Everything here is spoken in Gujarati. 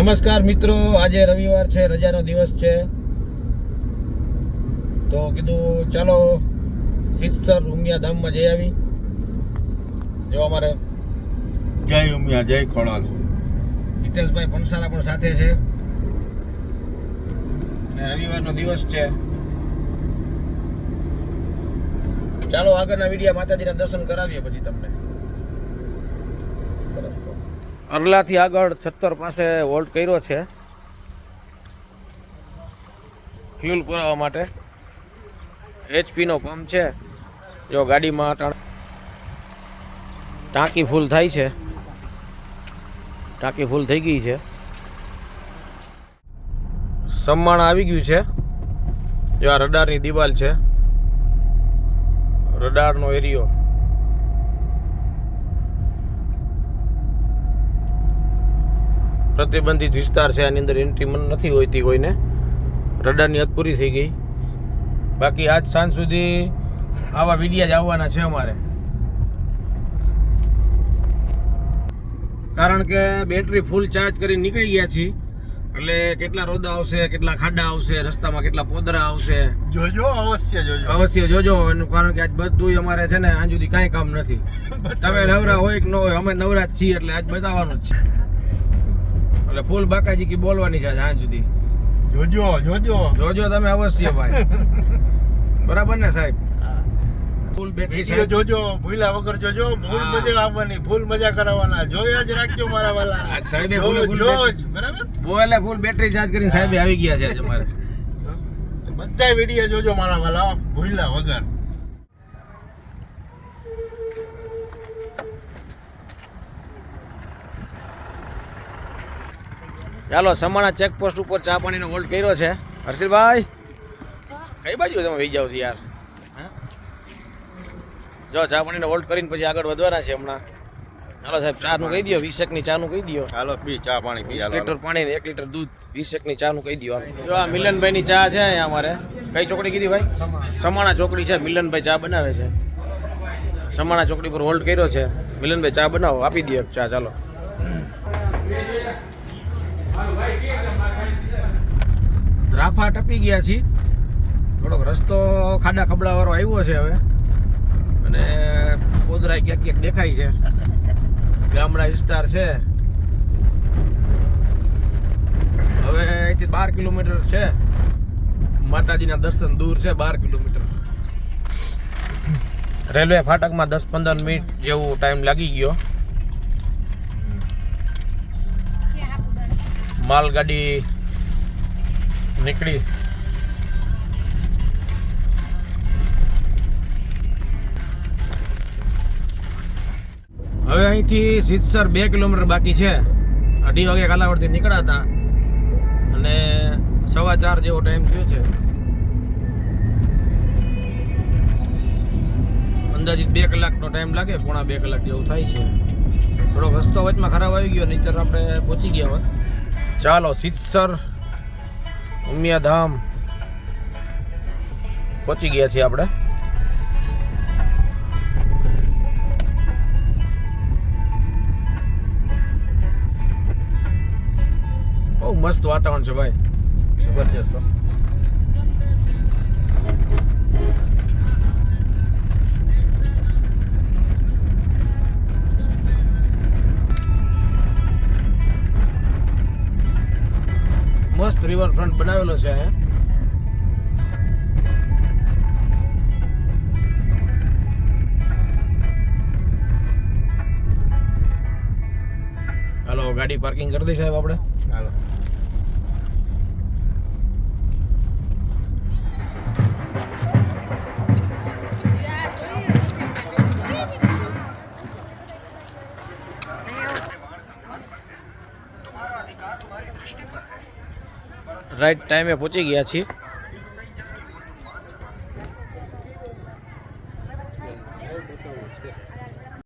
નમસ્કાર મિત્રો, આજે રવિવાર છે, રજાનો દિવસ છે, તો કીધું ચાલો સિત્સર ઉમિયા ધામમાં જઈ આવી. જો અમારે જય ઉમિયા જય ખોડલ હિતેશભાઈ પણસારા પણ સાથે છે અને રવિવારનો દિવસ છે. ચાલો આગળના વિડીયો માતાજીના દર્શન કરાવીએ પછી તમને. અરલાથી આગળ 76 પાસે હોલ્ટ કર્યો છે ફ્યુલ પુરાવા માટે. HP નો પંપ છે. જો ગાડીમાં ટાંકી ફૂલ થાય છે, ટાંકી ફૂલ થઈ ગઈ છે. સમાણા આવી ગયું છે. જો આ રડારની દિવાલ છે, રડારનો એરિયો. પ્રતિબંધિત વિસ્તાર છે, આની અંદર એન્ટ્રી નથી હોતી કોઈને. રડારની હદ પૂરી થઈ ગઈ. બાકી આજ સાંજ સુધી આવા વિડીયા જ આવવાના છે અમારે, કારણ કે બેટરી ફૂલ ચાર્જ કરી નીકળી ગયા છીએ. એટલે કેટલા રોદા આવશે, કેટલા ખાડા આવશે, રસ્તામાં કેટલા પોદરા આવશે, જોજો, અવશ્ય જોજો. એનું કારણ કે આજ બધું અમારે છે ને આજ સુધી કાંઈ કામ નથી. તમે નવરા હોય કે ન હોય, અમે નવરા જ છીએ એટલે આજ બતાવવાનું જ છે. એટલે ફૂલ બાકાજી કી બોલવાની છે આજ સુધી. જોજો તમે અવશ્ય ભાઈ. બરાબર ને સાહેબ? ફૂલ બેટરી છે, જોજો, ભૂલા વગર જોજો. ફૂલ મજા આવવાની, ફૂલ મજા કરાવવાના. જોયા જ રાખજો મારા વાલા. સાહેબે બરાબર બોલે ફૂલ બેટરી ચાર્જ કરીને સાહેબે આવી ગયા છે અમારે. બધા વિડીયો જોજો મારા વાલા, ભૂલા વગર. ચાલો, સમાણા ચેકપોસ્ટ ઉપર ચા પાણીનો હોલ્ડ કર્યો છે. હર્ષિલભાઈ કઈ બાજુ તમે વહી જાવ છો યાર? જો ચા પાણીનો હોલ્ડ કરીને પછી આગળ વધવાના છે હમણાં. ચાલો સાહેબ, ચા નું કહી દો, 20 ની ચા નું કહી દો. ચાલો પી ચા પાણી પી. 20 લીટર પાણી ને 1 લીટર દૂધ, 20 ની ચા નું કહી દો. જો આ મિલનભાઈ ની ચા છે અહીંયા અમારે. કઈ ચોકડી કીધી ભાઈ? સમાણા ચોકડી છે. મિલનભાઈ ચા બનાવે છે. સમાણા ચોકડી પર હોલ્ડ કર્યો છે. મિલનભાઈ ચા બનાવો, આપી દો ચા. ચાલો, રાફા ટપી ગયા છીએ. થોડોક રસ્તો ખાડા ખબડા વાળો આવ્યો છે હવે, અને પોદરાય ક્યાંક ક્યાંક દેખાય છે. ગામડા વિસ્તાર છે. હવે અહીંથી 12 કિલોમીટર છે. માતાજીના દર્શન દૂર છે 12 કિલોમીટર. રેલવે ફાટકમાં 10-15 મિનિટ જેવું ટાઈમ લાગી ગયો. માલગાડી નીકળી. હવે અહીંથી સિત્સર 2 કિલોમીટર બાકી છે. 2:30 વાગે કાલાવડથી નીકળ્યા હતા અને 4:15 જેવો ટાઈમ થયો છે. અંદાજિત 2 કલાકનો ટાઈમ લાગે, પોણા 2 કલાક જેવું થાય છે. થોડો રસ્તો વચમાં ખરાબ આવી ગયો, નહીંતર આપણે પહોંચી ગયા હોય. ચાલો, સિત્સર ઉમિયા ધામ પહોંચી ગયા છીએ આપણે. બહુ મસ્ત વાતાવરણ છે ભાઈ, જબરજસ્ત. મસ્ત રિવરફ્રન્ટ બનાવેલો છે અહીંયા. હાલો, ગાડી પાર્કિંગ કરી દઈ સાહેબ આપણે. ચાલો, રાઈટ ટાઈમે પહોંચી ગયા છીએ.